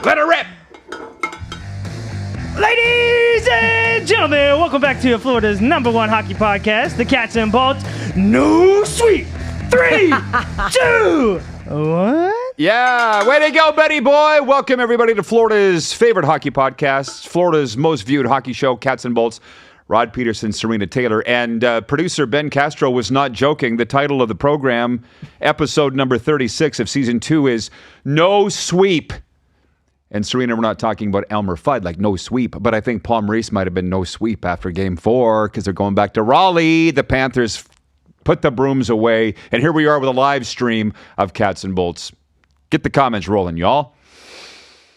Let her rip! Ladies and gentlemen, welcome back to Florida's #1 hockey podcast, the Cats and Bolts. No sweep. 3, 2, 1. Yeah, way to go, Betty boy. Welcome, everybody, to Florida's favorite hockey podcast, Florida's most viewed hockey show, Cats and Bolts. Rod Peterson, Serena Taylor, and producer Ben Castro was not joking. The title of the program, episode number 36 of season 2, is No Sweep. And Serena, we're not talking about Elmer Fudd, like no sweep, but I think Paul Maurice might have been no sweep after game 4 because they're going back to Raleigh. The Panthers put the brooms away, and here we are with a live stream of Cats and Bolts. Get the comments rolling, y'all.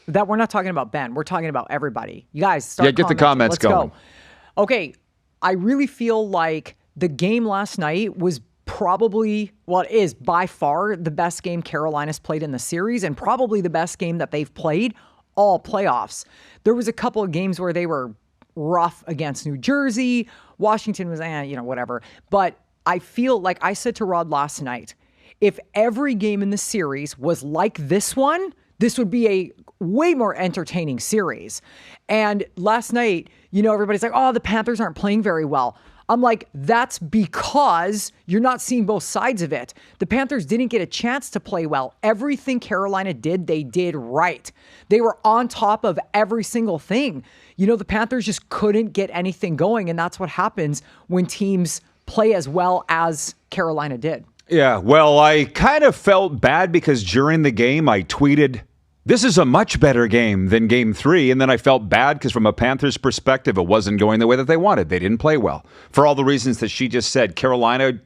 That we're not talking about Ben. We're talking about everybody. You guys start get the comments Let's going. Go. Okay, I really feel like the game last night was probably, well, it is by far the best game Carolina's played in the series and probably the best game that they've played all playoffs. There was a couple of games where they were rough against New Jersey. Washington was, whatever. But I feel like I said to Rod last night, if every game in the series was like this one, this would be a way more entertaining series. And last night, everybody's like, oh, the Panthers aren't playing very well. I'm like, that's because you're not seeing both sides of it. The Panthers didn't get a chance to play well. Everything Carolina did, they did right. They were on top of every single thing. The Panthers just couldn't get anything going, and that's what happens when teams play as well as Carolina did. Yeah, well, I kind of felt bad because during the game I tweeted, this is a much better game than game 3. And then I felt bad because from a Panthers perspective, it wasn't going the way that they wanted. They didn't play well. For all the reasons that she just said, Carolina,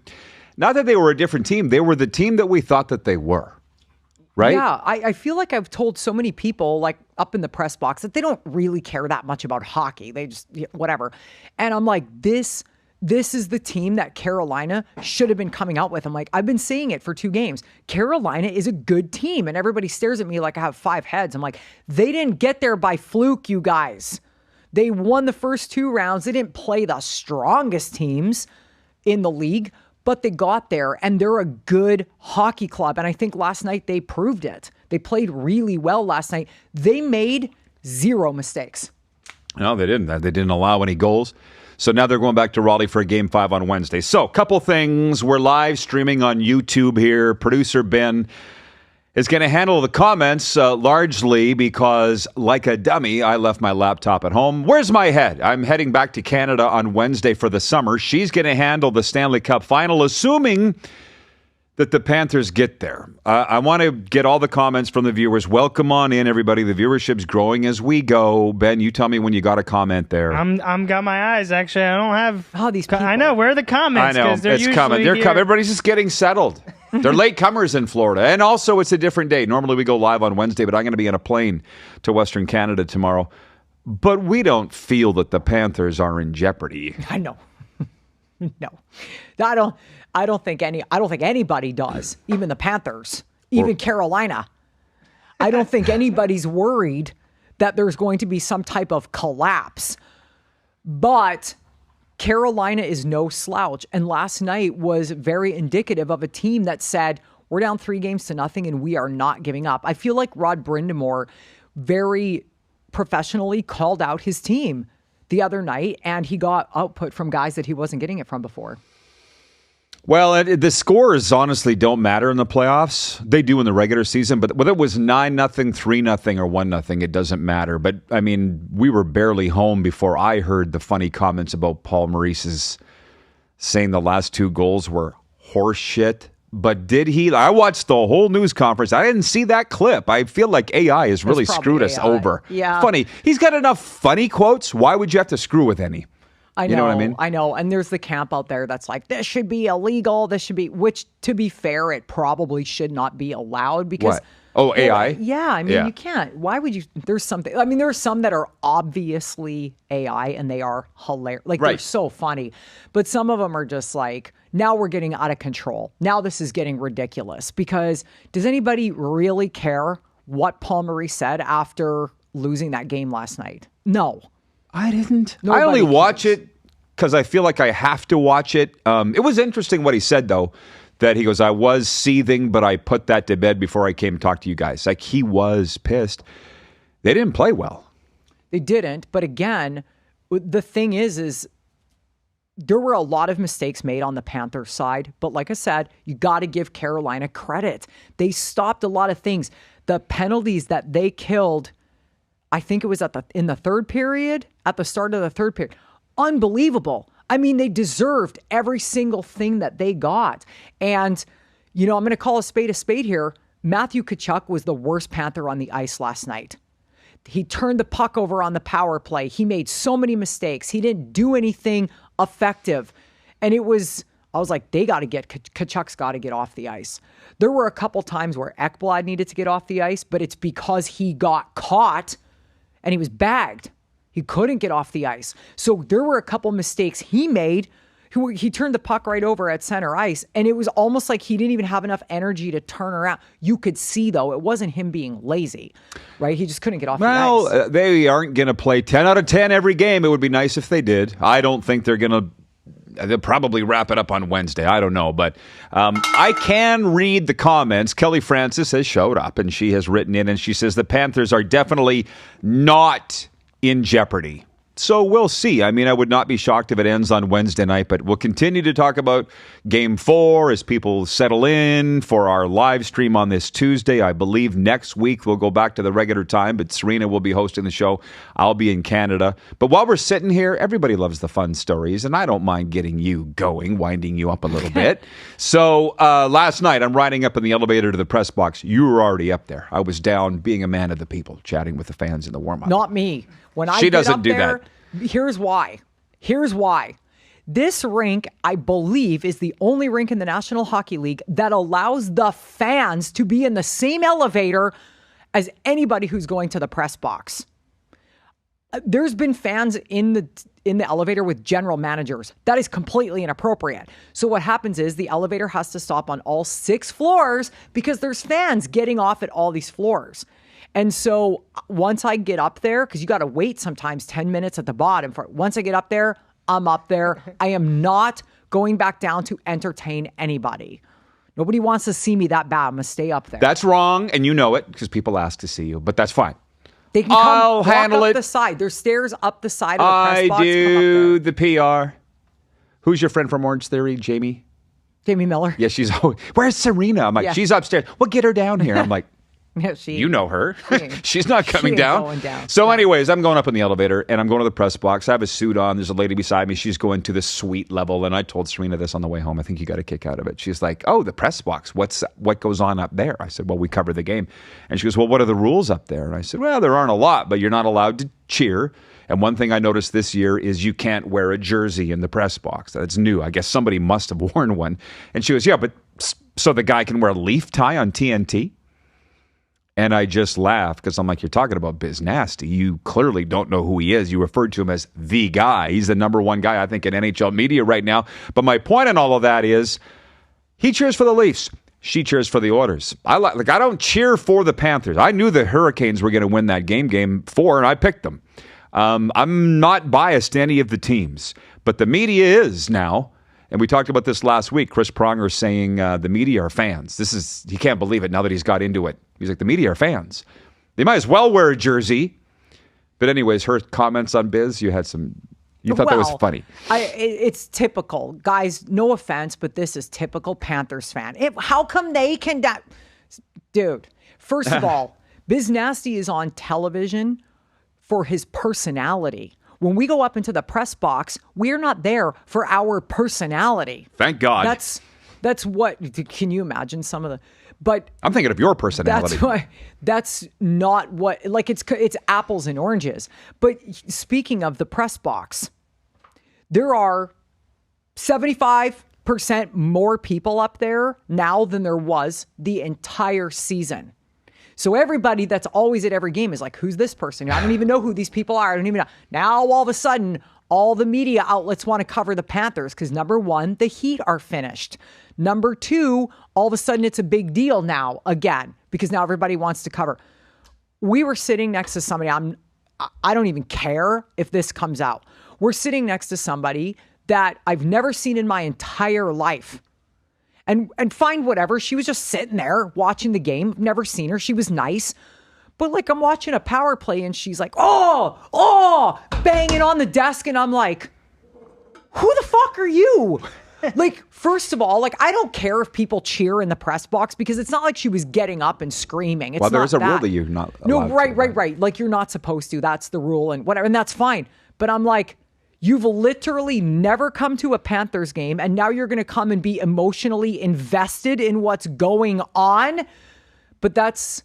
not that they were a different team, they were the team that we thought that they were. Right? Yeah, I feel like I've told so many people, like up in the press box, that they don't really care that much about hockey. They just, whatever. And I'm like, this is the team that Carolina should have been coming out with. I'm like, I've been saying it for 2 games. Carolina is a good team. And everybody stares at me like I have 5 heads. I'm like, they didn't get there by fluke, you guys. They won the first 2 rounds. They didn't play the strongest teams in the league, but they got there, and they're a good hockey club. And I think last night they proved it. They played really well last night. They made 0 mistakes. No, they didn't. They didn't allow any goals. So now they're going back to Raleigh for Game 5 on Wednesday. So a couple things. We're live streaming on YouTube here. Producer Ben is going to handle the comments largely because, like a dummy, I left my laptop at home. Where's my head? I'm heading back to Canada on Wednesday for the summer. She's going to handle the Stanley Cup final, assuming that the Panthers get there. I want to get all the comments from the viewers. Welcome on in, everybody. The viewership's growing as we go. Ben, you tell me when you got a comment there. I'm got my eyes. Actually, I don't have. These people. I know. Where are the comments? I know. It's coming. They're coming. Everybody's just getting settled. They're late comers in Florida. And also, it's a different day. Normally, we go live on Wednesday, but I'm going to be on a plane to Western Canada tomorrow. But we don't feel that the Panthers are in jeopardy. I know. No. I don't think anybody does. Even the Panthers, even Carolina. I don't think anybody's worried that there's going to be some type of collapse. But Carolina is no slouch. And last night was very indicative of a team that said, we're down 3-0 and we are not giving up. I feel like Rod Brindamore very professionally called out his team the other night, and he got output from guys that he wasn't getting it from before. Well, the scores honestly don't matter in the playoffs. They do in the regular season, but whether it was 9-0, 3-0, or 1-0, it doesn't matter. But, I mean, we were barely home before I heard the funny comments about Paul Maurice's saying the last 2 goals were horse shit. But did he? I watched the whole news conference. I didn't see that clip. I feel like AI has really screwed us over. Yeah. Funny. He's got enough funny quotes. Why would you have to screw with any? I know, you know what I mean? I know. And there's the camp out there that's like, this should be illegal. This should be, which to be fair, it probably should not be allowed because. What? Oh, AI? Yeah. I mean, you can't. Why would you? There's something. I mean, there are some that are obviously AI and they are hilarious. Like, they're so funny. But some of them are just like, now we're getting out of control. Now this is getting ridiculous. Because does anybody really care what Paul Maurice said after losing that game last night? No. I didn't. Nobody I only watch cares. it because I feel like I have to watch it. It was interesting what he said, though, that he goes, I was seething, but I put that to bed before I came to talk to you guys. Like, he was pissed. They didn't play well. They didn't. But again, the thing is there were a lot of mistakes made on the Panthers side. But like I said, you got to give Carolina credit. They stopped a lot of things. The penalties that they killed, I think it was in the third period, at the start of the third period. Unbelievable. I mean, they deserved every single thing that they got. And, I'm going to call a spade here. Matthew Tkachuk was the worst Panther on the ice last night. He turned the puck over on the power play. He made so many mistakes. He didn't do anything effective. And I was like, Tkachuk's got to get off the ice. There were a couple times where Ekblad needed to get off the ice, but it's because he got caught and he was bagged. He couldn't get off the ice. So there were a couple mistakes he made. He turned the puck right over at center ice, and it was almost like he didn't even have enough energy to turn around. You could see, though, it wasn't him being lazy, right? He just couldn't get off the ice. Well, they aren't going to play 10 out of 10 every game. It would be nice if they did. I don't think they're going to. They'll probably wrap it up on Wednesday. I don't know. But I can read the comments. Kelly Francis has showed up, and she has written in, and she says the Panthers are definitely not in jeopardy. So we'll see. I mean, I would not be shocked if it ends on Wednesday night, but we'll continue to talk about Game 4 as people settle in for our live stream on this Tuesday. I believe next week we'll go back to the regular time, but Serena will be hosting the show. I'll be in Canada. But while we're sitting here, everybody loves the fun stories, and I don't mind getting you going, winding you up a little bit. So last night, I'm riding up in the elevator to the press box. You were already up there. I was down being a man of the people, chatting with the fans in the warm-up. Not me. When I she get doesn't up do there, that. Here's why. This rink, I believe, is the only rink in the National Hockey League that allows the fans to be in the same elevator as anybody who's going to the press box. There's been fans in the elevator with general managers. That is completely inappropriate. So what happens is the elevator has to stop on all 6 floors because there's fans getting off at all these floors. And so once I get up there, because you got to wait sometimes 10 minutes at the bottom. Once I get up there, I'm up there. I am not going back down to entertain anybody. Nobody wants to see me that bad. I'm going to stay up there. That's wrong, and you know it because people ask to see you, but that's fine. They can I'll walk handle up it. the side. There's stairs up the side of the press box. I do the PR. Who's your friend from Orange Theory, Jamie? Jamie Miller. Yeah, she's always, where's Serena? I'm like, she's upstairs. Well, get her down here. I'm like, Yeah, you know her. She's not coming ain't down. going down. So anyways, I'm going up in the elevator and I'm going to the press box. I have a suit on. There's a lady beside me. She's going to the suite level. And I told Serena this on the way home. I think you got a kick out of it. She's like, oh, the press box. What goes on up there? I said, well, we cover the game. And she goes, well, what are the rules up there? And I said, well, there aren't a lot, but you're not allowed to cheer. And one thing I noticed this year is you can't wear a jersey in the press box. That's new. I guess somebody must have worn one. And she goes, yeah, but so the guy can wear a leaf tie on TNT? And I just laugh because I'm like, you're talking about Biz Nasty. You clearly don't know who he is. You referred to him as the guy. He's the number one guy, I think, in NHL media right now. But my point in all of that is he cheers for the Leafs. She cheers for the Oilers. I don't cheer for the Panthers. I knew the Hurricanes were going to win that game 4, and I picked them. I'm not biased to any of the teams, but the media is now. And we talked about this last week. Chris Pronger saying the media are fans. He can't believe it now that he's got into it. He's like, the media are fans. They might as well wear a jersey. But anyways, her comments on Biz, you thought that was funny. It's typical. Guys, no offense, but this is typical Panthers fan. How come they can... Dude, first of all, Biz Nasty is on television for his personality. When we go up into the press box, we're not there for our personality. Thank God. That's what, can you imagine some of the, but I'm thinking of your personality. That's not what, like it's apples and oranges. But speaking of the press box, there are 75% more people up there now than there was the entire season. So everybody that's always at every game is like, who's this person? I don't even know who these people are. I don't even know. Now, all of a sudden, all the media outlets want to cover the Panthers because, number one, the Heat are finished. Number two, all of a sudden, it's a big deal now again because now everybody wants to cover. We were sitting next to somebody. I don't even care if this comes out. We're sitting next to somebody that I've never seen in my entire life. And find whatever. She was just sitting there watching the game. I've never seen her. She was nice. But like I'm watching a power play and she's like, oh, banging on the desk. And I'm like, who the fuck are you? Like, first of all, like I don't care if people cheer in the press box because it's not like she was getting up and screaming. It's Well, there not is a rule that. that you're not No, allowed to, right. Like you're not supposed to. That's the rule and whatever. And that's fine. But I'm like, you've literally never come to a Panthers game and now you're going to come and be emotionally invested in what's going on. But that's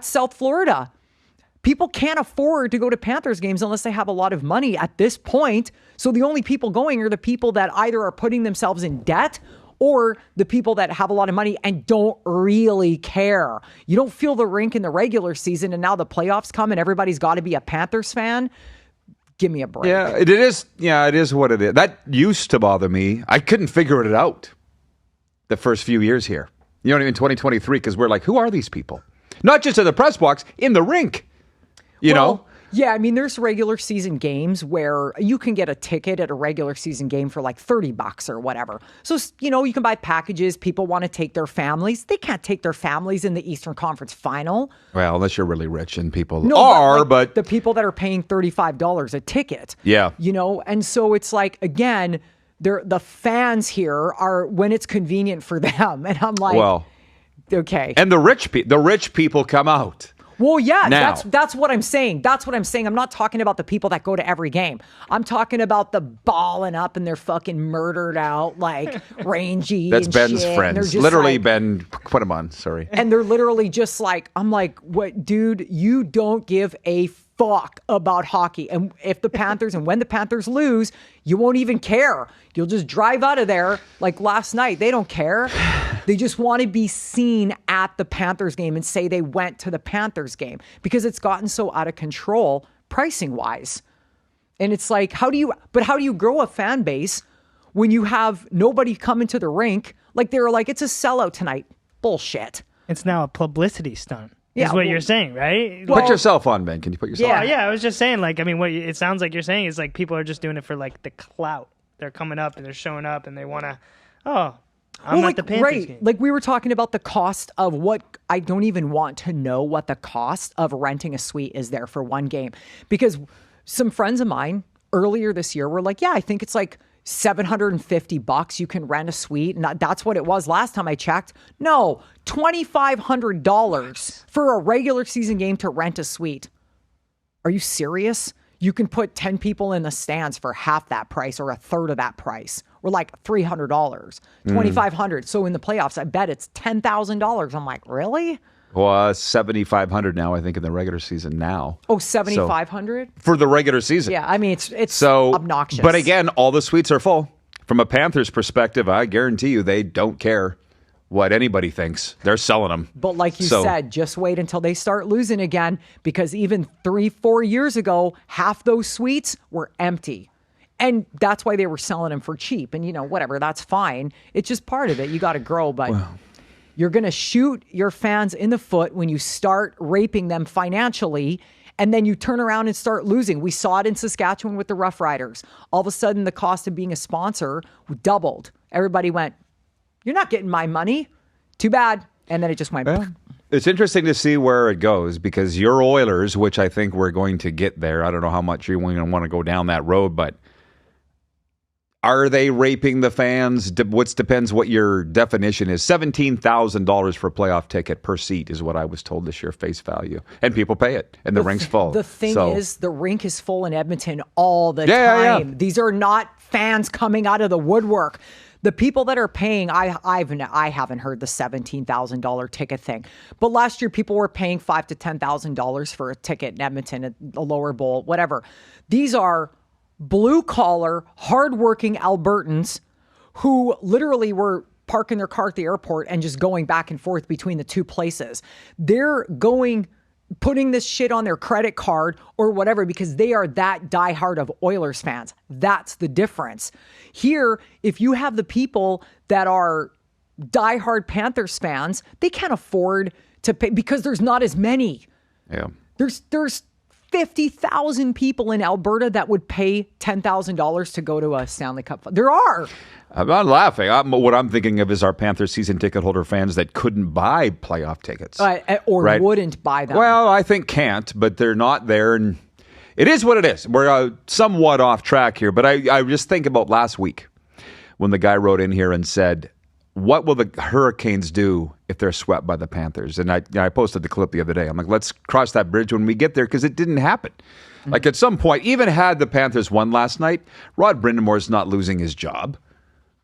South Florida. People can't afford to go to Panthers games unless they have a lot of money at this point. So the only people going are the people that either are putting themselves in debt or the people that have a lot of money and don't really care. You don't feel the rink in the regular season and now the playoffs come and everybody's got to be a Panthers fan. Give me a break. Yeah, it is. Yeah, it is what it is. That used to bother me. I couldn't figure it out the first few years here. You know, in 2023, because we're like, who are these people? Not just in the press box, in the rink. You know? Yeah, I mean, there's regular season games where you can get a ticket at a regular season game for like $30 or whatever. So, you know, you can buy packages. People want to take their families. They can't take their families in the Eastern Conference Final. Well, unless you're really rich and people But but the people that are paying $35 a ticket. Yeah. You know, and so it's like, again, the fans here are when it's convenient for them. And I'm like, well, okay. and the rich people come out. Well, yeah, Now. that's what I'm saying. That's what I'm saying. I'm not talking about the people that go to every game. I'm talking about the balling up and they're fucking murdered out, like rangy. That's and Ben's shit, and they're friends. just Literally, like- Ben, put him on. Sorry. And they're literally just like, I'm like, what, dude? You don't give a fuck about hockey. And if the Panthers and when the Panthers lose, you won't even care. You'll just drive out of there like last night. They don't care. They just want to be seen at the Panthers game and say they went to the Panthers game because it's gotten so out of control pricing wise. And it's like, how do you grow a fan base when you have nobody coming to the rink? Like they're like, it's a sellout tonight. Bullshit. It's now a publicity stunt. Yeah, Is what well- you're saying, right? Put yourself on, Ben. Can you put yourself Yeah. on? Yeah, I was just saying, like, I mean, what it sounds like you're saying is like people are just doing it for like the clout. They're coming up and they're showing up and they want to, I'm at the Panthers game. Like we were talking about the cost of what I don't even want to know what the cost of renting a suite is there for one game. Because some friends of mine earlier this year were like, yeah, I think it's like $750 you can rent a suite. And that's what it was last time I checked. No, $2,500 for a regular season game to rent a suite. Are you serious? You can put 10 people in the stands for half that price or a third of that price. Or like $300, $2,500. So in the playoffs, I bet it's $10,000. I'm like, really? Well, 7,500 now, I think, in the regular season now. Oh, 7,500? For the regular season. Yeah, I mean, it's So obnoxious. But again, all the suites are full. From a Panthers perspective, I guarantee you they don't care what anybody thinks. They're selling them. But like you So- said, just wait until they start losing again because even 3-4 years ago, half those suites were empty. And that's why they were selling them for cheap. And, you know, whatever, that's fine. It's just part of it. You got to grow. But you're going to shoot your fans in the foot when you start raping them financially. And then you turn around and start losing. We saw it in Saskatchewan with the Rough Riders. All of a sudden, the cost of being a sponsor doubled. Everybody went, you're not getting my money. Too bad. And then it just went. Yeah. It's interesting to see where it goes because your Oilers, which I think we're going to get there, I don't know how much you're going to want to go down that road, but are they raping the fans? Depends what your definition is. $17,000 for a playoff ticket per seat is what I was told this year, face value. And people pay it, and the rink's full. The thing So- is, the rink is full in Edmonton all the Yeah. time. These are not fans coming out of the woodwork. The people that are paying, I haven't heard the $17,000 ticket thing. But last year, people were paying $5,000 to $10,000 for a ticket in Edmonton at the lower bowl, whatever. These are blue-collar, hardworking Albertans who literally were parking their car at the airport and just going back and forth between the two places. They're putting this shit on their credit card or whatever because they are that diehard of Oilers fans. That's the difference. Here, if you have the people that are diehard Panthers fans, they can't afford to pay because there's not as many. Yeah. There's 50,000 people in Alberta that would pay $10,000 to go to a Stanley Cup. There are. I'm not laughing. What I'm thinking of is our Panthers season ticket holder fans that couldn't buy playoff tickets. Or wouldn't buy them. Well, I think can't, but they're not there. And it is what it is. We're somewhat off track here, but I just think about last week when the guy wrote in here and said, what will the Hurricanes do if they're swept by the Panthers? And I posted the clip the other day. I'm like, let's cross that bridge when we get there, because it didn't happen. Mm-hmm. Like, at some point, even had the Panthers won last night, Rod Brindamore's not losing his job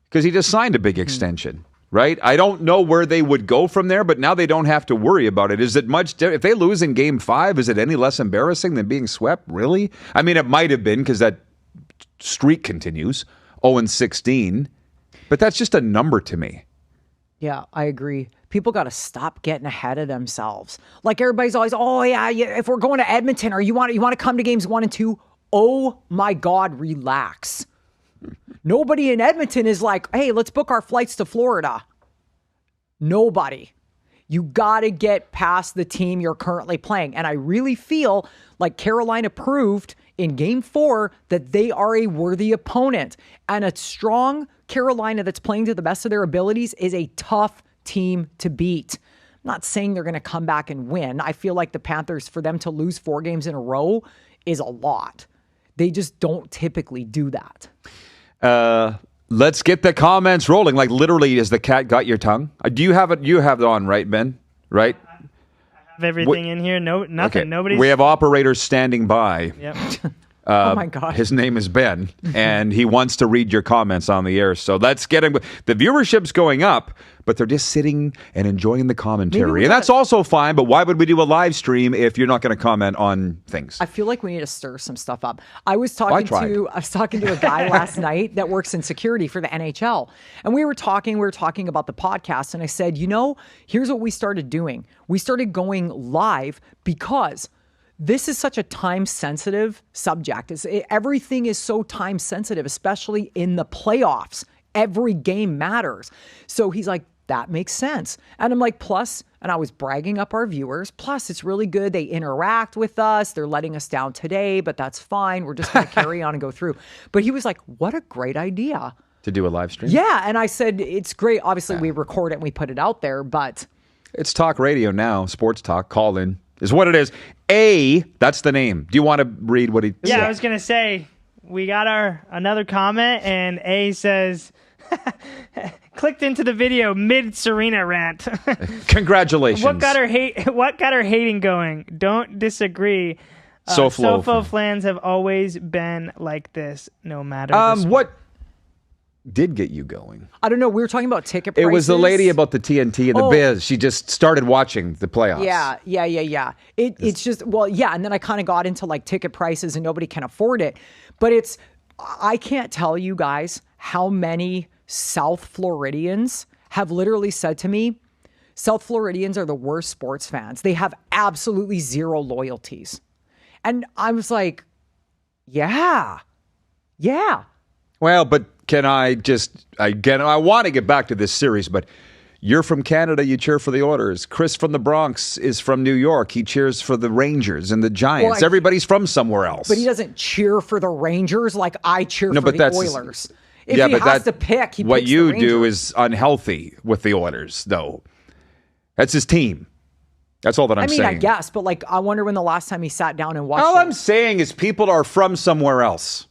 because he just signed a big extension, right? I don't know where they would go from there, but now they don't have to worry about it. Is it much if they lose in Game 5, is it any less embarrassing than being swept? Really? I mean, it might have been, because that streak continues, 0-16. But that's just a number to me. Yeah, I agree. People got to stop getting ahead of themselves. Like, everybody's always, oh yeah, if we're going to Edmonton, or you want to come to games 1 and 2, oh my God, relax. Nobody in Edmonton is like, hey, let's book our flights to Florida. Nobody. You got to get past the team you're currently playing. And I really feel like Carolina proved in Game 4 that they are a worthy opponent. And a strong Carolina that's playing to the best of their abilities is a tough team to beat. I'm not saying they're going to come back and win. I feel like the Panthers, for them to lose 4 games in a row is a lot. They just don't typically do that. Let's get the comments rolling. Like, literally, has the cat got your tongue? Do you have it? You have it on, right, Ben? Right? I have everything in here. No, nothing. Okay. Nobody's. We have operators standing by. Yep. Oh my God. His name is Ben, and he wants to read your comments on the air. So let's get him. The viewership's going up, but they're just sitting and enjoying the commentary. And that's also fine, but why would we do a live stream if you're not going to comment on things? I feel like we need to stir some stuff up. I was talking to a guy last night that works in security for the NHL. And we were talking about the podcast, and I said, here's what we started doing. We started going live because this is such a time-sensitive subject. Everything is so time-sensitive, especially in the playoffs. Every game matters. So he's like, that makes sense. And I'm like, plus, and I was bragging up our viewers, plus it's really good. They interact with us. They're letting us down today, but that's fine. We're just going to carry on and go through. But he was like, what a great idea. To do a live stream? Yeah, and I said, it's great. Obviously, we record it and we put it out there, but... It's talk radio now, sports talk, call in. Is what it is. That's the name. Do you want to read what he said? I was going to say, we got another comment, and A says, clicked into the video mid-Serena rant. Congratulations. What got her hating going? Don't disagree. Sofo fans have always been like this, no matter the sport. What did get you going? I don't know. We were talking about ticket prices. It was the lady about the TNT and the Biz. She just started watching the playoffs. Yeah. It's just, and then I kind of got into like ticket prices and nobody can afford it. But I can't tell you guys how many South Floridians have literally said to me, South Floridians are the worst sports fans. They have absolutely zero loyalties. And I was like, yeah. Well, but can I I want to get back to this series, but you're from Canada, you cheer for the Oilers. Chris from the Bronx is from New York. He cheers for the Rangers and the Giants. Everybody's from somewhere else. But he doesn't cheer for the Rangers like I cheer for the Oilers. If he has to pick, he picks the Rangers. What you do is unhealthy with the Oilers, though. That's his team. That's all that I'm saying. I guess, but like, I wonder when the last time he sat down and watched All I'm saying is people are from somewhere else.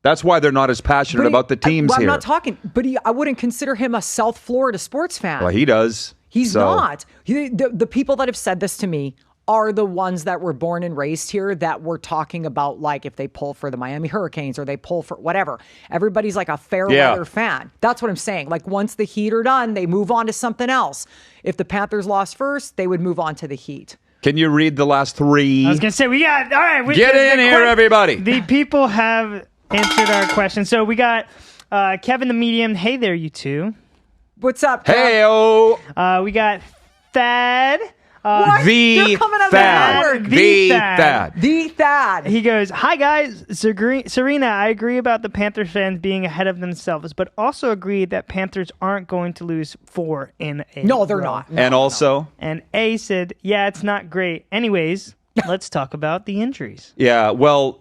That's why they're not as passionate about the teams here. I'm not talking, but I wouldn't consider him a South Florida sports fan. Well, he does. He's not. The people that have said this to me are the ones that were born and raised here that were talking about, like, if they pull for the Miami Hurricanes or they pull for whatever. Everybody's like a fair weather fan. That's what I'm saying. Like, once the Heat are done, they move on to something else. If the Panthers lost first, they would move on to the Heat. Can you read the last 3? I was going to say, all right. Get in here, everybody. The people have answered our question. So we got Kevin the Medium. Hey there, you two. What's up, Kev? Hey-o. We got Thad. What? You're coming out of The Thad. He goes, hi guys, Serena, I agree about the Panthers fans being ahead of themselves, but also agree that Panthers aren't going to lose 4 in a No, they're row. not. And also? And A said, yeah, it's not great. Anyways, let's talk about the injuries. Yeah, well,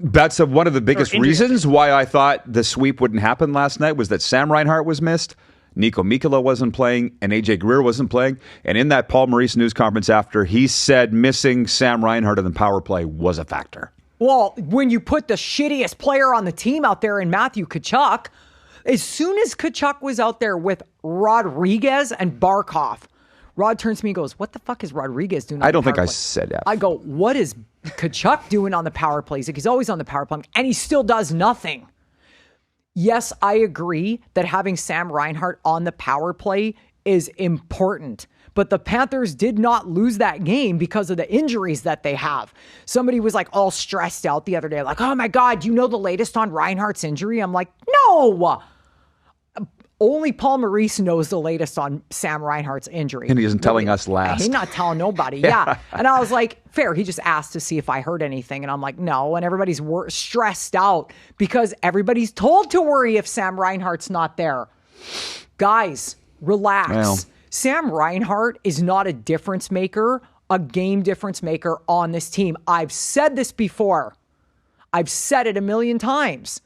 that's one of the biggest reasons why I thought the sweep wouldn't happen last night was that Sam Reinhart was missed, Nico Mikkola wasn't playing, and AJ Greer wasn't playing. And in that Paul Maurice news conference after, he said missing Sam Reinhart in the power play was a factor. Well, when you put the shittiest player on the team out there in Matthew Tkachuk, as soon as Tkachuk was out there with Rodriguez and Barkov, Rod turns to me and goes, what the fuck is Rodriguez doing on I don't the think power I play? said that. I go, what is Tkachuk doing on the power plays? Like, he's always on the power play, and he still does nothing. Yes, I agree that having Sam Reinhart on the power play is important. But the Panthers did not lose that game because of the injuries that they have. Somebody was like all stressed out the other day, like, oh my God, you know the latest on Reinhart's injury? I'm like, no. Only Paul Maurice knows the latest on Sam Reinhart's injury. And he isn't telling us last. He's not telling nobody. Yeah. And I was like, fair. He just asked to see if I heard anything. And I'm like, no. And everybody's stressed out because everybody's told to worry if Sam Reinhart's not there. Guys, relax. Well. Sam Reinhart is not a difference maker, a game difference maker on this team. I've said this before. I've said it a million times.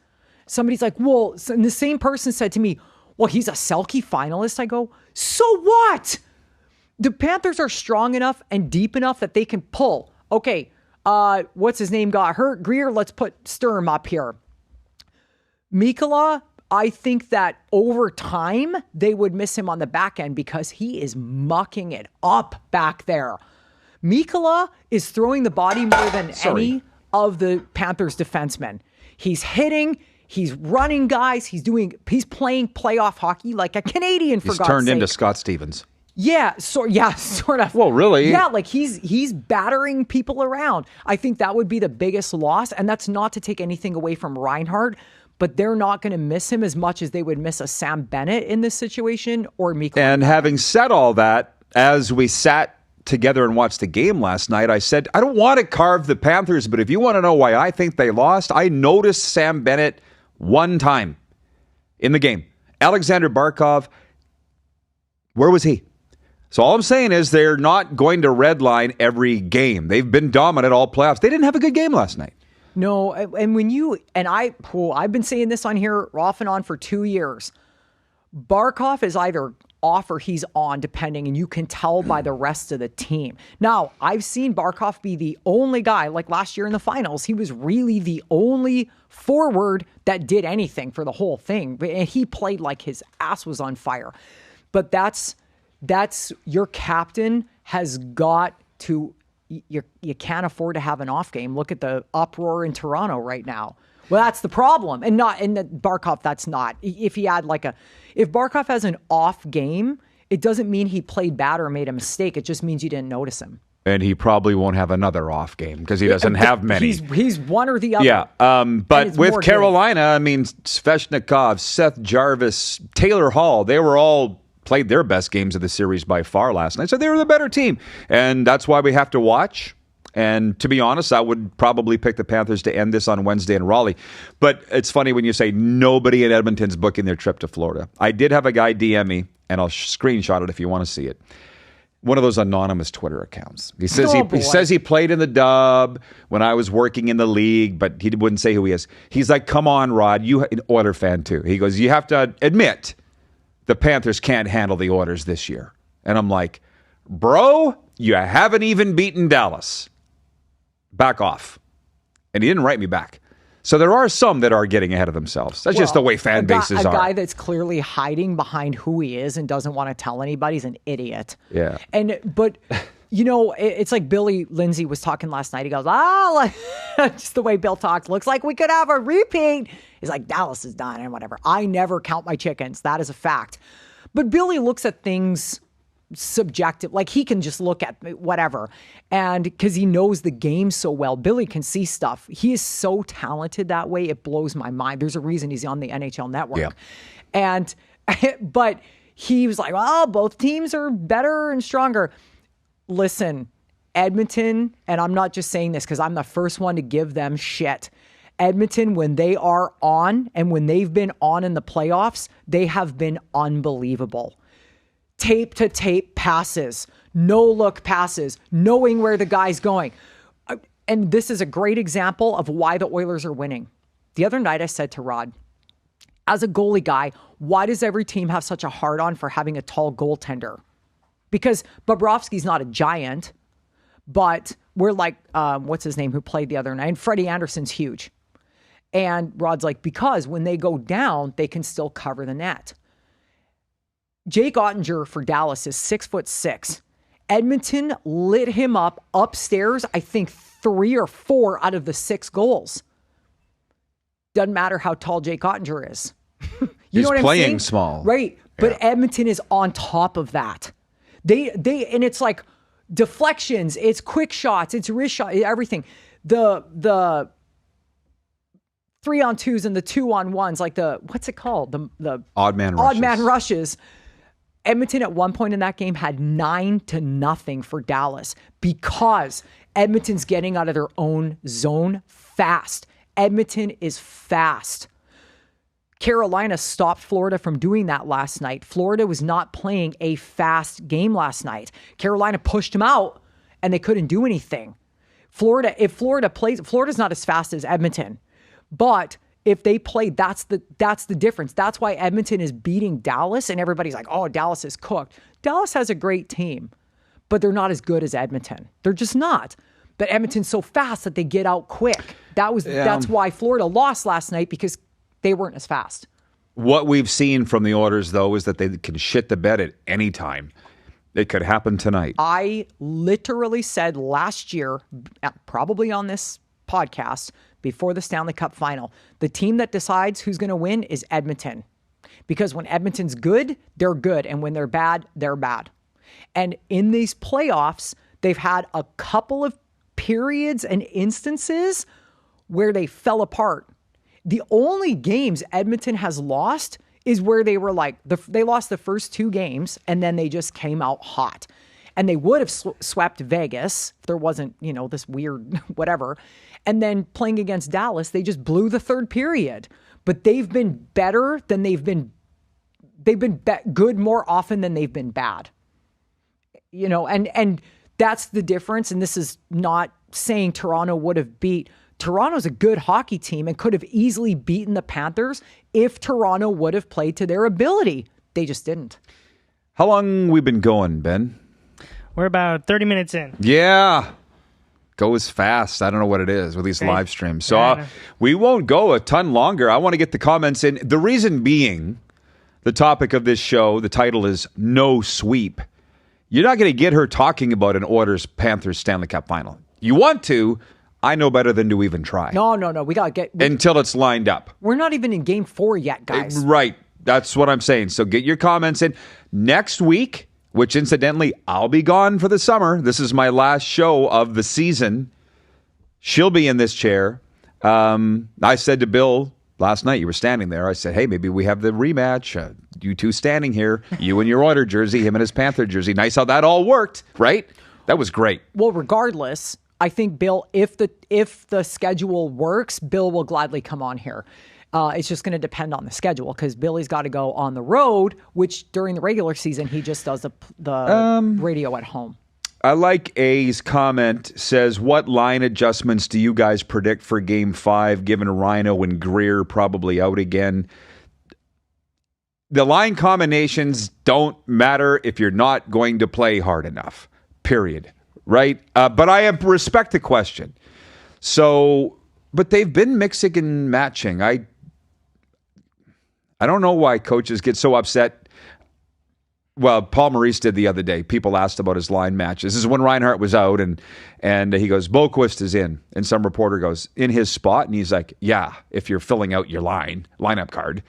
Somebody's like, well, and the same person said to me, well, he's a Selke finalist. I go, so what? The Panthers are strong enough and deep enough that they can pull. Okay, what's his name got hurt? Greer, let's put Sturm up here. Mikkola, I think that over time, they would miss him on the back end because he is mucking it up back there. Mikkola is throwing the body more than any of the Panthers defensemen. He's hitting, he's running guys, he's playing playoff hockey like a Canadian, for God's sake. He's turned into Scott Stevens. Yeah, sort of. Well, really? Yeah, like he's battering people around. I think that would be the biggest loss, and that's not to take anything away from Reinhart, but they're not going to miss him as much as they would miss a Sam Bennett in this situation or Mikkola. And having said all that, as we sat together and watched the game last night, I said, I don't want to carve the Panthers, but if you want to know why I think they lost, I noticed Sam Bennett one time in the game. Alexander Barkov, where was he? So all I'm saying is they're not going to redline every game. They've been dominant all playoffs. They didn't have a good game last night. No, and I've been saying this on here off and on for 2 years. Barkov is either off or he's on, depending, and you can tell by the rest of the team. Now, I've seen Barkov be the only guy, like last year in the finals, he was really the only forward that did anything for the whole thing. And he played like his ass was on fire. But that's your captain has got to, you can't afford to have an off game. Look at the uproar in Toronto right now. Well, that's the problem. And Barkov, that's not. If Barkov has an off game, it doesn't mean he played bad or made a mistake. It just means you didn't notice him. And he probably won't have another off game because he doesn't have many. He's one or the other. Yeah, but with Carolina, I mean, Svechnikov, Seth Jarvis, Taylor Hall, they were all played their best games of the series by far last night. So they were the better team. And that's why we have to watch. And to be honest, I would probably pick the Panthers to end this on Wednesday in Raleigh. But it's funny when you say nobody in Edmonton's booking their trip to Florida. I did have a guy DM me, and I'll screenshot it if you want to see it. One of those anonymous Twitter accounts. He says he says he played in the Dub when I was working in the league, but he wouldn't say who he is. He's like, come on, Rod, you an Oiler fan too. He goes, you have to admit the Panthers can't handle the Oilers this year. And I'm like, bro, you haven't even beaten Dallas. Back off. And he didn't write me back. So there are some that are getting ahead of themselves. That's just the way fan bases are. A guy that's clearly hiding behind who he is and doesn't want to tell anybody is an idiot. Yeah. But you know, it's like Billy Lindsay was talking last night. He goes, just the way Bill talks, looks like we could have a repeat. He's like, Dallas is done and whatever. I never count my chickens. That is a fact. But Billy looks at things subjective, like he can just look at whatever, and because he knows the game so well, Billy can see stuff. He is so talented that way, it blows my mind. There's a reason he's on the NHL Network. And but he was like, well, both teams are better and stronger. Listen, Edmonton, and I'm not just saying this because I'm the first one to give them shit. Edmonton, when they are on and when they've been on in the playoffs, they have been unbelievable. tape to tape passes, no look passes, knowing where the guy's going. And this is a great example of why the Oilers are winning. The other night I said to Rod, as a goalie guy, why does every team have such a hard-on for having a tall goaltender? Because Bobrovsky's not a giant, but we're like, what's his name, who played the other night? And Freddie Anderson's huge. And Rod's like, because when they go down, they can still cover the net. Jake Ottinger for Dallas is 6'6". Edmonton lit him up upstairs, I think 3 or 4 out of the 6 goals. Doesn't matter how tall Jake Ottinger is. He's playing small. Right. But Edmonton is on top of that. They and it's like deflections, it's quick shots, it's wrist shot, everything. The 3-on-2s and the 2-on-1s, like what's it called? The odd man rushes. Edmonton at one point in that game had 9-0 for Dallas because Edmonton's getting out of their own zone fast. Edmonton is fast. Carolina stopped Florida from doing that last night. Florida was not playing a fast game last night. Carolina pushed them out and they couldn't do anything. If Florida plays, Florida's not as fast as Edmonton, but if they play, that's the difference. That's why Edmonton is beating Dallas and everybody's like, oh, Dallas is cooked. Dallas has a great team, but they're not as good as Edmonton. They're just not. But Edmonton's so fast that they get out quick. That's why Florida lost last night, because they weren't as fast. What we've seen from the Oilers, though, is that they can shit the bed at any time. It could happen tonight. I literally said last year, probably on this podcast, before the Stanley Cup final, the team that decides who's going to win is Edmonton. Because when Edmonton's good, they're good. And when they're bad, they're bad. And in these playoffs, they've had a couple of periods and instances where they fell apart. The only games Edmonton has lost is where they were like, they lost the first 2 games and then they just came out hot. And they would have swept Vegas if there wasn't, this weird whatever. And then playing against Dallas, they just blew the third period. But they've been better than they've been good more often than they've been bad. And that's the difference. And this is not saying Toronto would have beat. Toronto's a good hockey team and could have easily beaten the Panthers if Toronto would have played to their ability. They just didn't. How long we been going, Ben? We're about 30 minutes in. Yeah. Goes fast. I don't know what it is with these live streams. So we won't go a ton longer. I want to get the comments in. The reason being, the topic of this show, the title is No Sweep. You're not going to get her talking about an Oilers Panthers Stanley Cup final. You want to. I know better than to even try. No. We got to get... Until it's lined up. We're not even in game 4 yet, guys. Right. That's what I'm saying. So get your comments in. Next week, which incidentally, I'll be gone for the summer. This is my last show of the season. She'll be in this chair. I said to Bill last night, you were standing there. I said, hey, maybe we have the rematch. You two standing here, you in your Oiler jersey, him in his Panther jersey. Nice how that all worked, right? That was great. Well, regardless, I think Bill, if the schedule works, Bill will gladly come on here. It's just going to depend on the schedule because Billy's got to go on the road, which during the regular season, he just does the radio at home. I like A's comment, says, what line adjustments do you guys predict for Game 5, given Rhino and Greer probably out again? The line combinations don't matter if you're not going to play hard enough, period, right? But I respect the question. So, but they've been mixing and matching. I don't know why coaches get so upset. Well, Paul Maurice did the other day. People asked about his line matches. This is when Reinhart was out, and he goes, Boquist is in. And some reporter goes, in his spot? And he's like, yeah, if you're filling out your lineup card.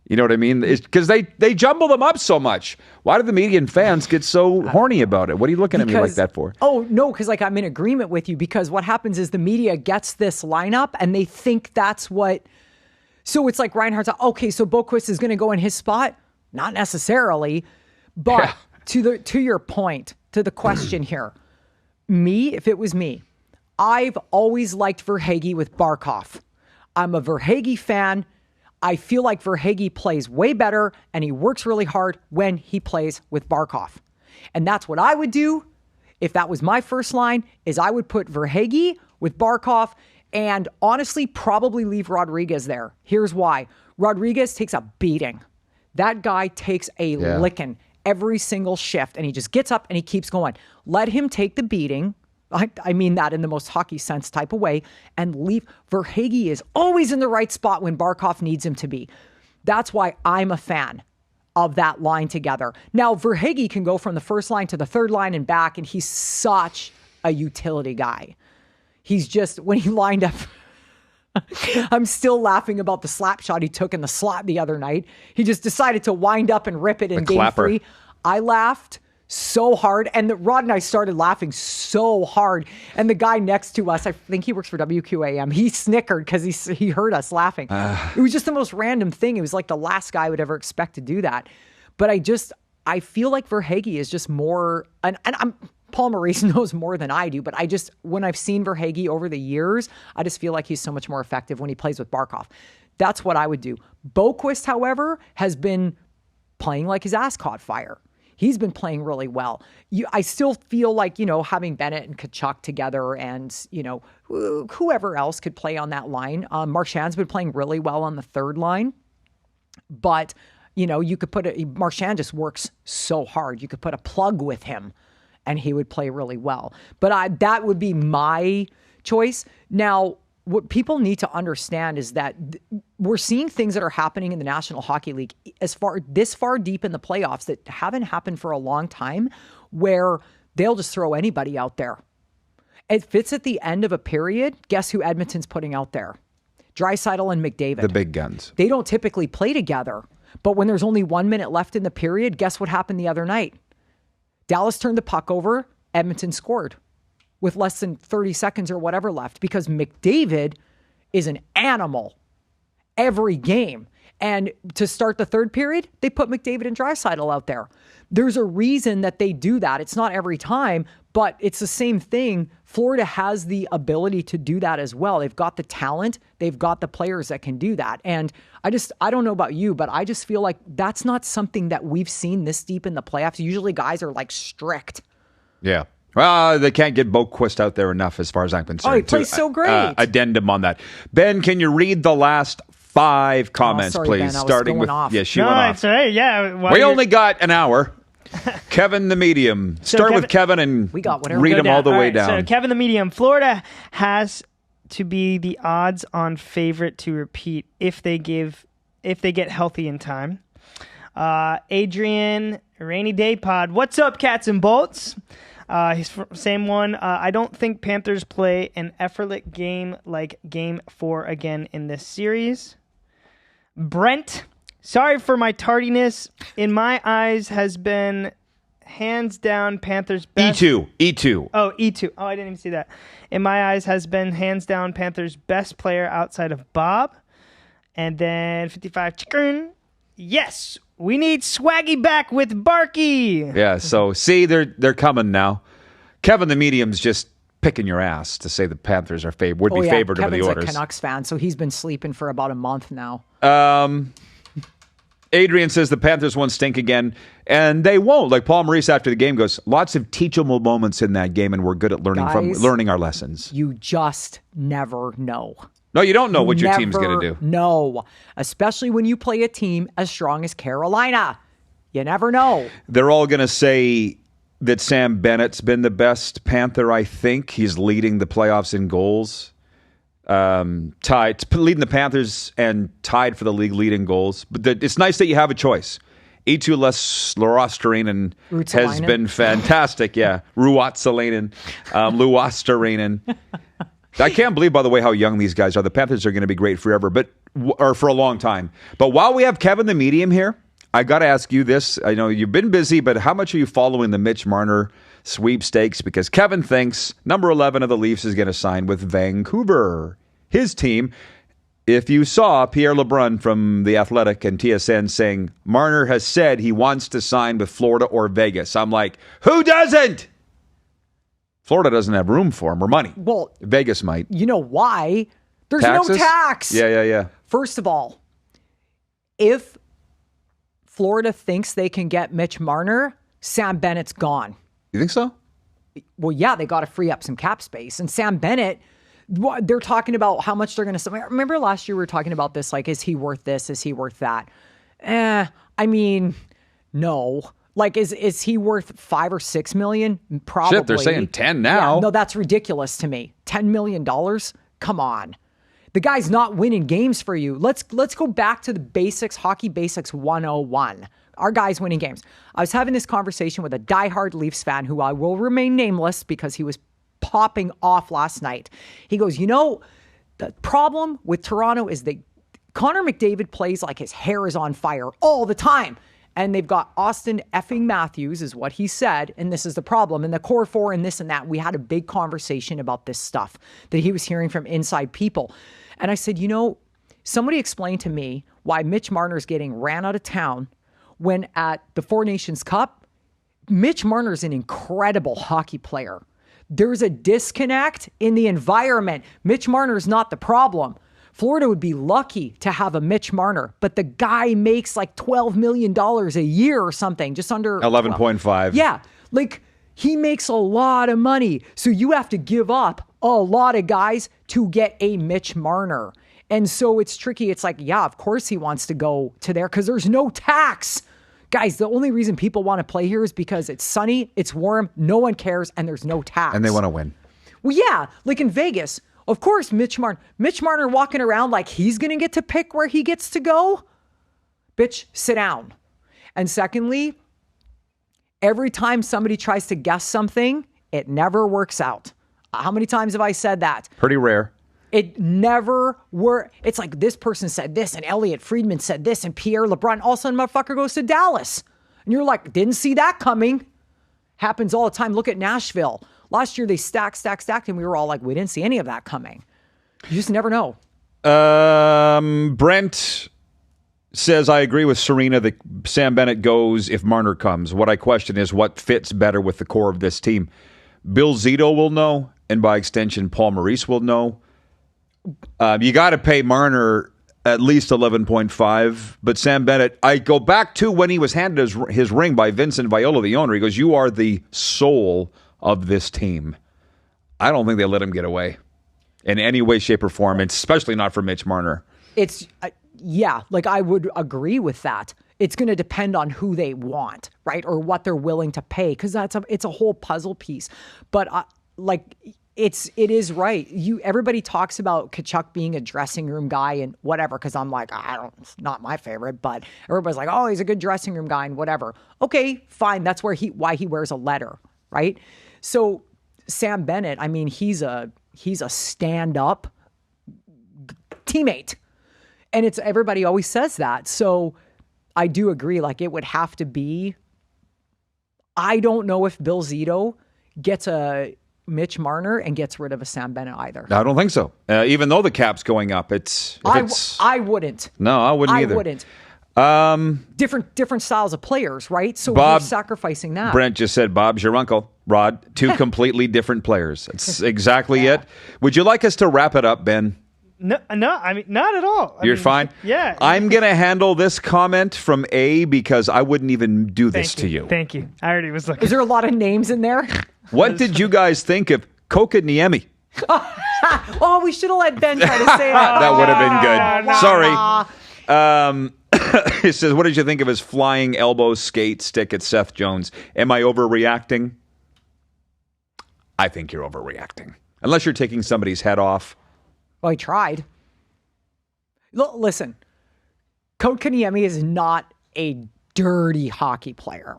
You know what I mean? Because they jumble them up so much. Why do the media and fans get so horny about it? What are you looking at me like that for? Oh, no, because I'm in agreement with you. Because what happens is the media gets this lineup, and they think that's what... So it's like Reinhardt's like, okay, so Boquist is going to go in his spot? Not necessarily. But to your point, to the question here, if it was me, I've always liked Verhaeghe with Barkov. I'm a Verhaeghe fan. I feel like Verhaeghe plays way better and he works really hard when he plays with Barkov. And that's what I would do if that was my first line, is I would put Verhaeghe with Barkov and honestly probably leave Rodriguez there. Here's why. Rodriguez takes a beating. That guy takes a licking every single shift, and he just gets up and he keeps going. Let him take the beating. I mean that in the most hockey sense type of way, and leave. Verhaeghe is always in the right spot when Barkov needs him to be. That's why I'm a fan of that line together. Now, Verhaeghe can go from the first line to the third line and back, and he's such a utility guy. He's just, when he lined up, I'm still laughing about the slap shot he took in the slot the other night. He just decided to wind up and rip it in game 3. I laughed so hard, and Rod and I started laughing so hard, and the guy next to us, I think he works for WQAM, he snickered because he heard us laughing. It was just the most random thing. It was like the last guy I would ever expect to do that. But I feel like Verhaeghe is just more, and Paul Maurice knows more than I do, but when I've seen Verhaeghe over the years, I just feel like he's so much more effective when he plays with Barkov. That's what I would do. Boquist, however, has been playing like his ass caught fire. He's been playing really well. I still feel like, having Bennett and Tkachuk together and, whoever else could play on that line. Marchand's been playing really well on the third line. But, you could Marchand just works so hard. You could put a plug with him and he would play really well. But that would be my choice. Now, what people need to understand is that we're seeing things that are happening in the National Hockey League this far deep in the playoffs that haven't happened for a long time, where they'll just throw anybody out there. If it's at the end of a period, guess who Edmonton's putting out there? Draisaitl and McDavid. The big guns. They don't typically play together, but when there's only 1 minute left in the period, guess what happened the other night? Dallas turned the puck over, Edmonton scored with less than 30 seconds or whatever left, because McDavid is an animal every game. And to start the third period, they put McDavid and Draisaitl out there. There's a reason that they do that. It's not every time, but it's the same thing. Florida has the ability to do that as well. They've got the talent. They've got the players that can do that. And I don't know about you, but I just feel like that's not something that we've seen this deep in the playoffs. Usually guys are like strict. Yeah. Well, they can't get Boquist out there enough as far as I'm concerned. Oh, he plays so great. Addendum on that. Ben, can you read the last 5 comments, sorry, please? Ben, I was Starting going with, off. she went off. It's all right. Yeah. We only got an hour. Kevin the Medium. Start with Kevin and we got whatever. read them all the way down. So Kevin the Medium. Florida has to be the odds-on favorite to repeat if they get healthy in time. Adrian, Rainy Day Pod. What's up, Cats and Bolts? Same one. I don't think Panthers play an effortless game like Game 4 again in this series. Brent, sorry for my tardiness. In my eyes, has been hands down Panthers' best. E2. Oh, E2. Oh, I didn't even see that. In my eyes, has been hands down Panthers' best player outside of Bob. And then 55 chicken. Yes, we need Swaggy back with Barkey. Yeah, so see, they're coming now. Kevin the Medium's just picking your ass to say the Panthers are favored over the Oilers. Kevin's a Canucks fan, so he's been sleeping for about a month now. Adrian says the Panthers won't stink again, and they won't. Like Paul Maurice after the game goes, lots of teachable moments in that game, and we're good at learning our lessons. You just never know. No, you don't know what your team's going to do. No, especially when you play a team as strong as Carolina. You never know. They're all going to say that Sam Bennett's been the best Panther, I think. He's leading the playoffs in goals. Leading the Panthers and tied for the league leading goals. But it's nice that you have a choice. Eetu Luostarinen has been fantastic. Yeah, Ruotsalainen, Luostarinen. I can't believe, by the way, how young these guys are. The Panthers are going to be great forever, or for a long time. But while we have Kevin the Medium here, I got to ask you this. I know you've been busy, but how much are you following the Mitch Marner sweepstakes? Because Kevin thinks number 11 of the Leafs is going to sign with Vancouver, his team. If you saw Pierre LeBrun from The Athletic and TSN saying Marner has said he wants to sign with Florida or Vegas, I'm like, who doesn't? Florida doesn't have room for him or money. Well, Vegas might. You know why? There's Taxes? no tax. Yeah. First of all, If Florida thinks they can get Mitch Marner, Sam Bennett's gone. You think so? Well, yeah, they got to free up some cap space. And Sam Bennett, they're talking about how much they're going to... Remember last year we were talking about this, like, is he worth this? Is he worth that? I mean, no. Like, is he worth $5 or $6 million? Probably. Shit, they're saying 10 now. Yeah, no, that's ridiculous to me. $10 million? Come on. The guy's not winning games for you. Let's go back to the basics, hockey basics 101. Our guy's winning games. I was having this conversation with a diehard Leafs fan who I will remain nameless because he was popping off last night. He goes, the problem with Toronto is that Connor McDavid plays like his hair is on fire all the time. And they've got Austin effing Matthews is what he said. And this is the problem. And the core four and this and that. We had a big conversation about this stuff that he was hearing from inside people. And I said, somebody explain to me why Mitch Marner's getting ran out of town when at the Four Nations Cup, Mitch Marner's an incredible hockey player. There's a disconnect in the environment. Mitch Marner's not the problem. Florida would be lucky to have a Mitch Marner, but the guy makes like $12 million a year or something, just under 11.5. Yeah, like he makes a lot of money. So you have to give up a lot of guys to get a Mitch Marner. And so it's tricky. It's like, yeah, of course he wants to go to there because there's no tax. Guys, the only reason people want to play here is because it's sunny, it's warm, no one cares, and there's no tax. And they want to win. Well, yeah, like in Vegas, of course, Mitch Marner walking around like he's going to get to pick where he gets to go. Bitch, sit down. And secondly, every time somebody tries to guess something, it never works out. How many times have I said that? Pretty rare. It never worked. It's like this person said this, and Elliot Friedman said this, and Pierre LeBrun. All of a sudden, motherfucker goes to Dallas. And you're like, didn't see that coming. Happens all the time. Look at Nashville. Last year, they stacked, and we were all like, we didn't see any of that coming. You just never know. Brent says, I agree with Serena that Sam Bennett goes if Marner comes. What I question is what fits better with the core of this team. Bill Zito will know, and by extension, Paul Maurice will know. You got to pay Marner at least 11.5, but Sam Bennett, I go back to when he was handed his ring by Vincent Viola, the owner. He goes, you are the soul of this team. I don't think they let him get away in any way, shape, or form, and especially not for Mitch Marner. It's, like I would agree with that. It's going to depend on who they want, right? Or what they're willing to pay, because it's a whole puzzle piece. But it is right. Everybody talks about Tkachuk being a dressing room guy and whatever, because I'm like, it's not my favorite, but everybody's like, oh, he's a good dressing room guy and whatever. Okay, fine. That's why he wears a letter, right? So Sam Bennett, I mean, he's a stand-up teammate. And everybody always says that. So I do agree, like it would have to be, I don't know if Bill Zito gets a Mitch Marner and gets rid of a Sam Bennett either. I don't think so. Even though the cap's going up, I wouldn't. No, I wouldn't either. I wouldn't. Different styles of players, right? So Bob, you're sacrificing that. Brent just said, Bob's your uncle. Rod, two completely different players. That's exactly it. Would you like us to wrap it up, Ben? No, I mean, not at all. You're fine? Yeah. I'm going to handle this comment from A because I wouldn't even do this to you. Thank you. I already was looking. Is there a lot of names in there? What did you guys think of Kotkaniemi? Oh, we should have let Ben try to say that. That would have been good. Sorry. It says, what did you think of his flying elbow skate stick at Seth Jones? Am I overreacting? I think you're overreacting. Unless you're taking somebody's head off. Well, he tried. Listen, Kotkaniemi is not a dirty hockey player.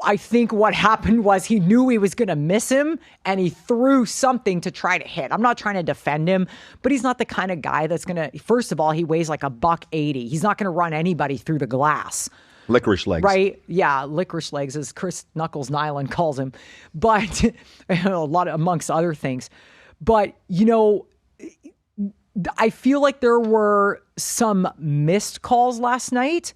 I think what happened was he knew he was going to miss him, and he threw something to try to hit. I'm not trying to defend him, but he's not the kind of guy that's going to... First of all, he weighs like $180. He's not going to run anybody through the glass. Licorice legs. Right? Yeah, licorice legs, as Chris Knuckles Nyland calls him. But a lot of, amongst other things. But, I feel like there were some missed calls last night,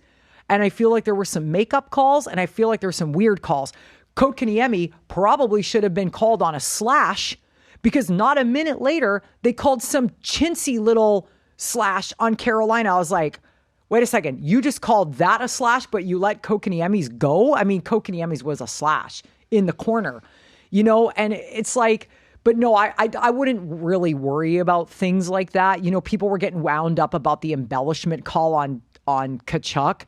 and I feel like there were some makeup calls, and I feel like there were some weird calls. Kotkaniemi probably should have been called on a slash, because not a minute later, they called some chintzy little slash on Carolina. I was like, wait a second, you just called that a slash, but you let Kokaniemi's go? I mean, Kokaniemi's was a slash in the corner, you know, and it's like, but no, I wouldn't really worry about things like that. You know, people were getting wound up about the embellishment call on Tkachuk.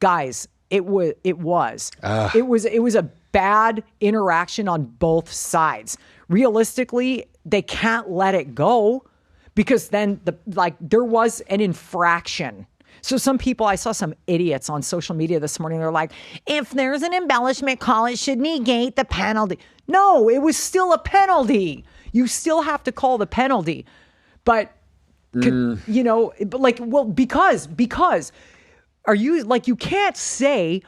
Guys, it was a bad interaction on both sides. Realistically, they can't let it go because then there was an infraction. So some people, I saw some idiots on social media this morning. They're like, if there's an embellishment call, it should negate the penalty. No, it was still a penalty. You still have to call the penalty. But, you know, because are you, like, you can't say,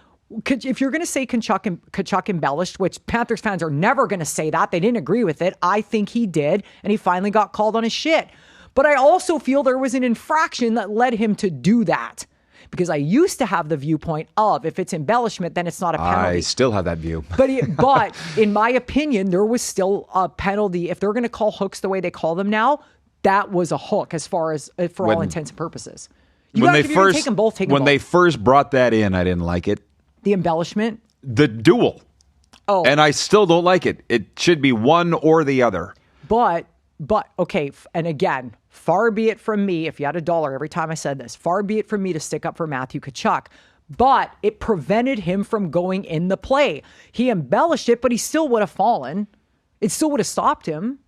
if you're going to say Tkachuk embellished, which Panthers fans are never going to say that. They didn't agree with it. I think he did. And he finally got called on his shit. But I also feel there was an infraction that led him to do that. Because I used to have the viewpoint of if it's embellishment, then it's not a penalty. I still have that view. But in my opinion, there was still a penalty. If they're going to call hooks the way they call them now, that was a hook as far as for all intents and purposes. When they first brought that in, I didn't like it. The embellishment? The duel. Oh. And I still don't like it. It should be one or the other. But okay, and again, far be it from me, if you had $1 every time I said this, far be it from me to stick up for Matthew Tkachuk, but it prevented him from going in the play. He embellished it, but he still would have fallen. It still would have stopped him.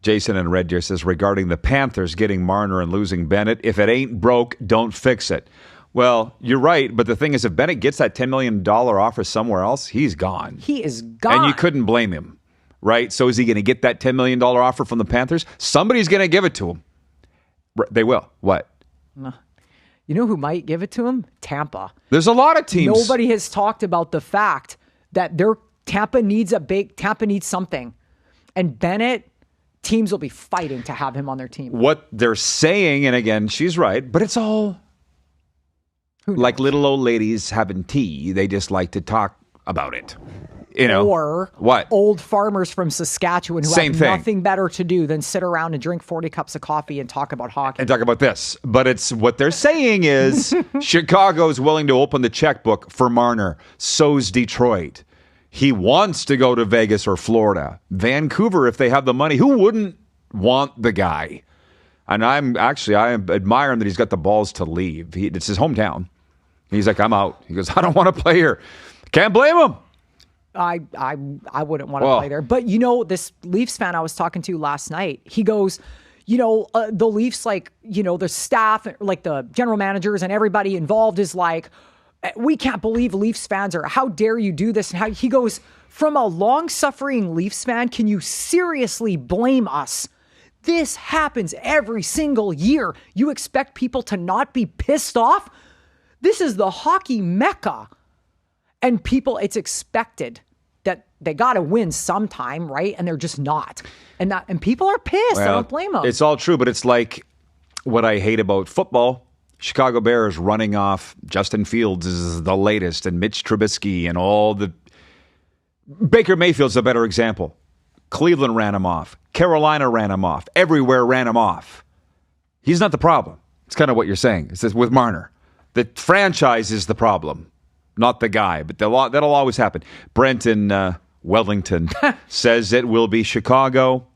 Jason in Red Deer says, regarding the Panthers getting Marner and losing Bennett, if it ain't broke, don't fix it. Well, you're right, but the thing is, if Bennett gets that $10 million offer somewhere else, he's gone. He is gone. And you couldn't blame him, right? So is he going to get that $10 million offer from the Panthers? Somebody's going to give it to him. They will. What? You know who might give it to him? Tampa. There's a lot of teams. Nobody has talked about the fact that Tampa needs something. And Bennett, teams will be fighting to have him on their team. What they're saying, and again, she's right, but it's all like little old ladies having tea. They just like to talk about it. You know, or what? Old farmers from Saskatchewan who have nothing better to do than sit around and drink 40 cups of coffee and talk about hockey. And talk about this. But it's what they're saying is Chicago's willing to open the checkbook for Marner. So's Detroit. He wants to go to Vegas or Florida. Vancouver, if they have the money. Who wouldn't want the guy? And I admire him that he's got the balls to leave. It's his hometown. He's like, I'm out. He goes, I don't want to play here. Can't blame him. I wouldn't want to play there. But, you know, this Leafs fan I was talking to last night, he goes, you know, the Leafs, like, you know, the staff, like the general managers and everybody involved is like, we can't believe Leafs fans are, how dare you do this? And how he goes, from a long-suffering Leafs fan, can you seriously blame us? This happens every single year. You expect people to not be pissed off? This is the hockey mecca. And people, it's expected that they got to win sometime, right? And they're just not. And people are pissed. Well, I don't blame them. It's all true, but it's like what I hate about football. Chicago Bears running off Justin Fields is the latest, and Mitch Trubisky and all the... Baker Mayfield's a better example. Cleveland ran him off. Carolina ran him off. Everywhere ran him off. He's not the problem. It's kind of what you're saying. It's with Marner. The franchise is the problem, not the guy. But that'll always happen. Brent in Wellington says it will be Chicago.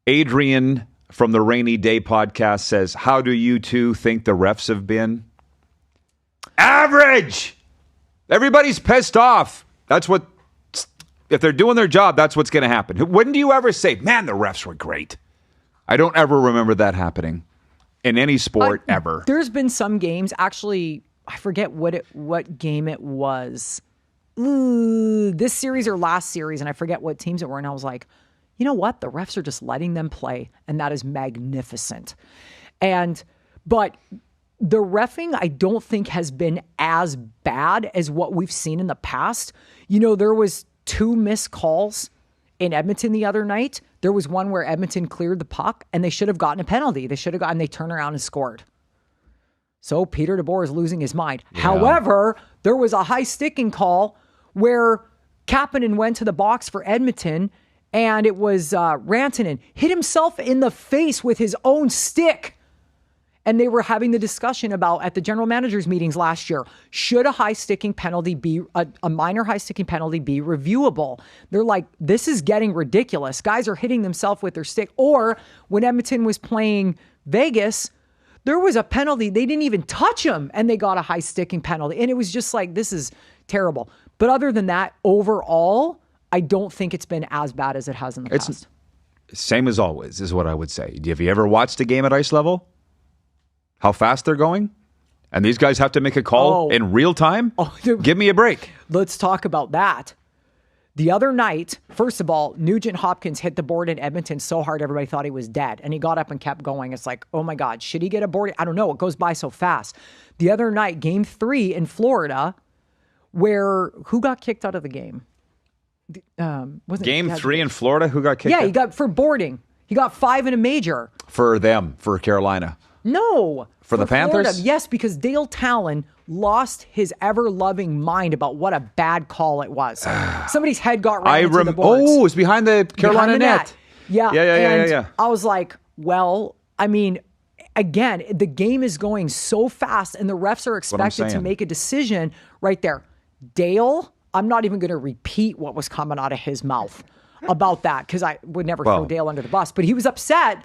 Adrian from the Rainy Day podcast says, how do you two think the refs have been? Average! Everybody's pissed off. That's what... If they're doing their job, that's what's going to happen. When do you ever say, man, the refs were great? I don't ever remember that happening in any sport ever. There's been some games, actually, I forget what game it was. This series or last series, and I forget what teams it were, and I was like, you know what? The refs are just letting them play, and that is magnificent. But the reffing, I don't think has been as bad as what we've seen in the past. You know, there was 2 missed calls in Edmonton the other night. There was one where Edmonton cleared the puck and they should have gotten a penalty. They turned around and scored. So Peter DeBoer is losing his mind. Yeah. However, there was a high sticking call where Kapanen went to the box for Edmonton and it was Rantanen hit himself in the face with his own stick. And they were having the discussion about at the general managers meetings last year, should a high-sticking penalty be, a minor high-sticking penalty be reviewable? They're like, this is getting ridiculous. Guys are hitting themselves with their stick. Or when Edmonton was playing Vegas, there was a penalty. They didn't even touch him and they got a high-sticking penalty. And it was just like, this is terrible. But other than that, overall, I don't think it's been as bad as it has in the past. Same as always is what I would say. Have you ever watched a game at ice level? How fast they're going? And these guys have to make a call in real time? Give me a break. Let's talk about that. The other night, first of all, Nugent Hopkins hit the board in Edmonton so hard everybody thought he was dead. And he got up and kept going. It's like, oh my God, should he get a board? I don't know. It goes by so fast. The other night, game 3 in Florida, who got kicked out of the game? Game 3 in Florida, who got kicked out? Yeah, he got for boarding. He got 5 in a major. For Carolina. No. For the Panthers? Florida, yes, because Dale Talon lost his ever-loving mind about what a bad call it was. Somebody's head got right into the boards. Oh, it was behind the Carolina net. Yeah. Yeah. I was like, well, I mean, again, the game is going so fast and the refs are expected to make a decision right there. Dale, I'm not even going to repeat what was coming out of his mouth about that because I would never throw Dale under the bus, but he was upset.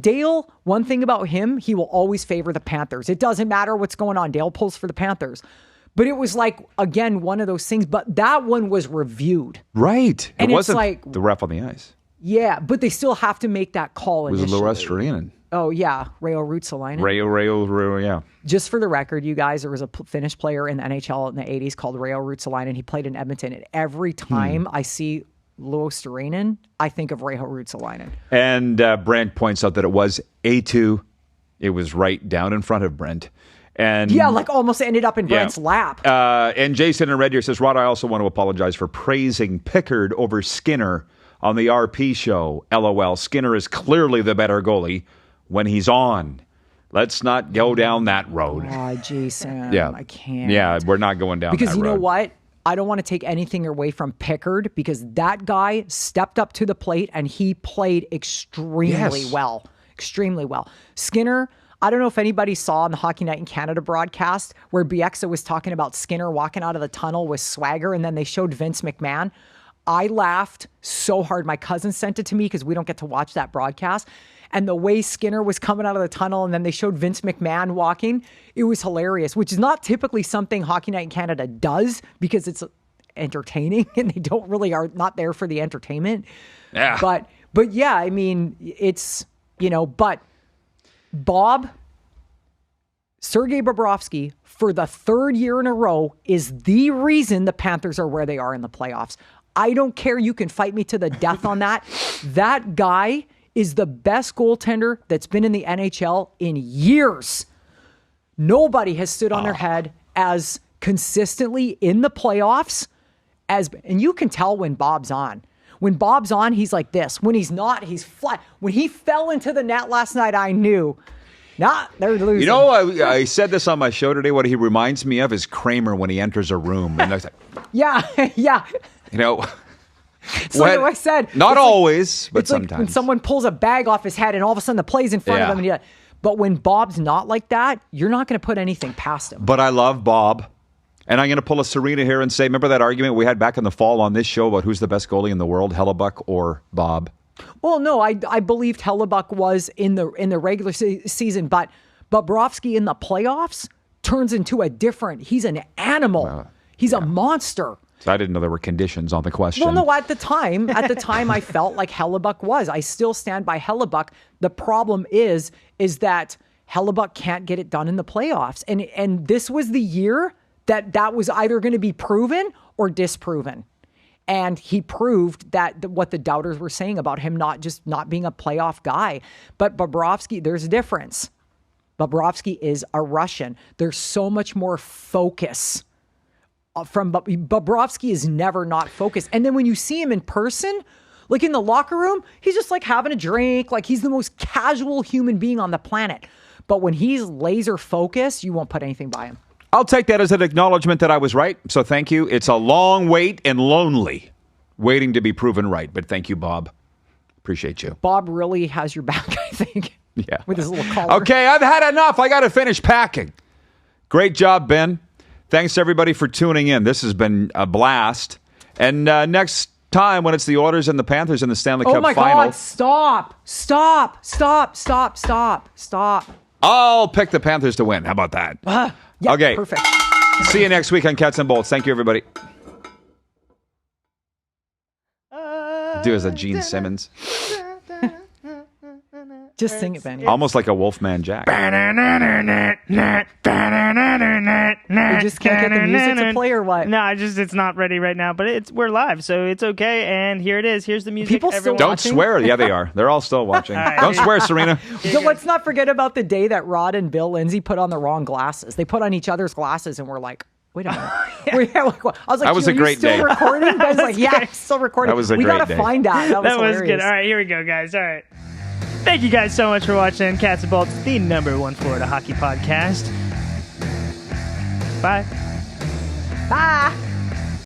Dale, one thing about him, he will always favor the Panthers. It doesn't matter what's going on. Dale pulls for the Panthers. But it was like, again, one of those things. But that one was reviewed. Right. And it wasn't like, the ref on the ice. Yeah, but they still have to make that call initially. It was Loresturianen. Oh, yeah. Rayo Ruotsalainen. Rayo, yeah. Just for the record, you guys, there was a Finnish player in the NHL in the 80s called Rayo Ruotsalainen. He played in Edmonton. And every time I see Luostarinen, I think of Reijo Ruotsalainen. And Brent points out that it was A2. It was right down in front of Brent. And yeah, like almost ended up in Brent's lap. And Jason in Red Deer says, Rod, I also want to apologize for praising Pickard over Skinner on the RP show. LOL. Skinner is clearly the better goalie when he's on. Let's not go down that road. Oh, Jason. Yeah. I can't. Yeah, we're not going down because that you road. know what? I don't want to take anything away from Pickard because that guy stepped up to the plate and he played extremely well. Extremely well. Skinner, I don't know if anybody saw on the Hockey Night in Canada broadcast where Bieksa was talking about Skinner walking out of the tunnel with swagger and then they showed Vince McMahon. I laughed so hard. My cousin sent it to me because we don't get to watch that broadcast. And the way Skinner was coming out of the tunnel and then they showed Vince McMahon walking, it was hilarious, which is not typically something Hockey Night in Canada does because it's entertaining and they don't really are not there for the entertainment. Yeah. But yeah, I mean, it's, but Sergei Bobrovsky, for the 3rd year in a row, is the reason the Panthers are where they are in the playoffs. I don't care. You can fight me to the death on that. That guy is the best goaltender that's been in the NHL in years. Nobody has stood on their head as consistently in the playoffs and you can tell when Bob's on. When Bob's on, he's like this. When he's not, he's flat. When he fell into the net last night, I knew. They're losing. I said this on my show today. What he reminds me of is Kramer when he enters a room. And I was like, yeah. It's like what I said. Not always, but it's sometimes. Like when someone pulls a bag off his head and all of a sudden the play's in front of him. But when Bob's not like that, you're not going to put anything past him. But I love Bob. And I'm going to pull a Serena here and say, remember that argument we had back in the fall on this show about who's the best goalie in the world, Hellebuck or Bob? Well, no, I believed Hellebuck was in the regular season, but Bobrovsky in the playoffs turns into he's an animal. He's a monster. So I didn't know there were conditions on the question. Well, no, at the time I felt like Hellebuck was. I still stand by Hellebuck. The problem is that Hellebuck can't get it done in the playoffs. And this was the year that was either going to be proven or disproven. And he proved that what the doubters were saying about him not being a playoff guy. But Bobrovsky, there's a difference. Bobrovsky is a Russian. There's so much more focus from Bobrovsky is never not focused. And then when you see him in person, like in the locker room, he's just like having a drink. Like he's the most casual human being on the planet. But when he's laser focused, you won't put anything by him. I'll take that as an acknowledgement that I was right. So thank you. It's a long wait and lonely waiting to be proven right. But thank you, Bob. Appreciate you. Bob really has your back, I think. Yeah. With his little collar. Okay, I've had enough. I got to finish packing. Great job, Ben. Thanks, everybody, for tuning in. This has been a blast. And next time, when it's the Oilers and the Panthers in the Stanley Cup Oh my Final, God! Stop! I'll pick the Panthers to win. How about that? Yeah, Okay. perfect. See you next week on Cats and Bolts. Thank you, everybody. Do as a Gene Simmons. Just sing it, Benny. Almost like a Wolfman Jack. You just can't get the music to play or what? No, it's not ready right now, but we're live, so it's okay. And here it is. Here's the music. People still everyone- Don't watching? swear. Yeah, they are. They're all still watching. right. Don't swear, Serena. So let's not forget about the day that Rod and Bill Lindsay put on the wrong glasses. They put on each other's glasses, and we're like, wait a minute. I was like, That was a "Are you great still day." recording? I was like, yeah, I'm still recording. That was a we great gotta day. find that. That was That was hilarious. good. All right, here we go, guys. All right. Thank you guys so much for watching Cats and Bolts, the #1 Florida hockey podcast. Bye. Bye.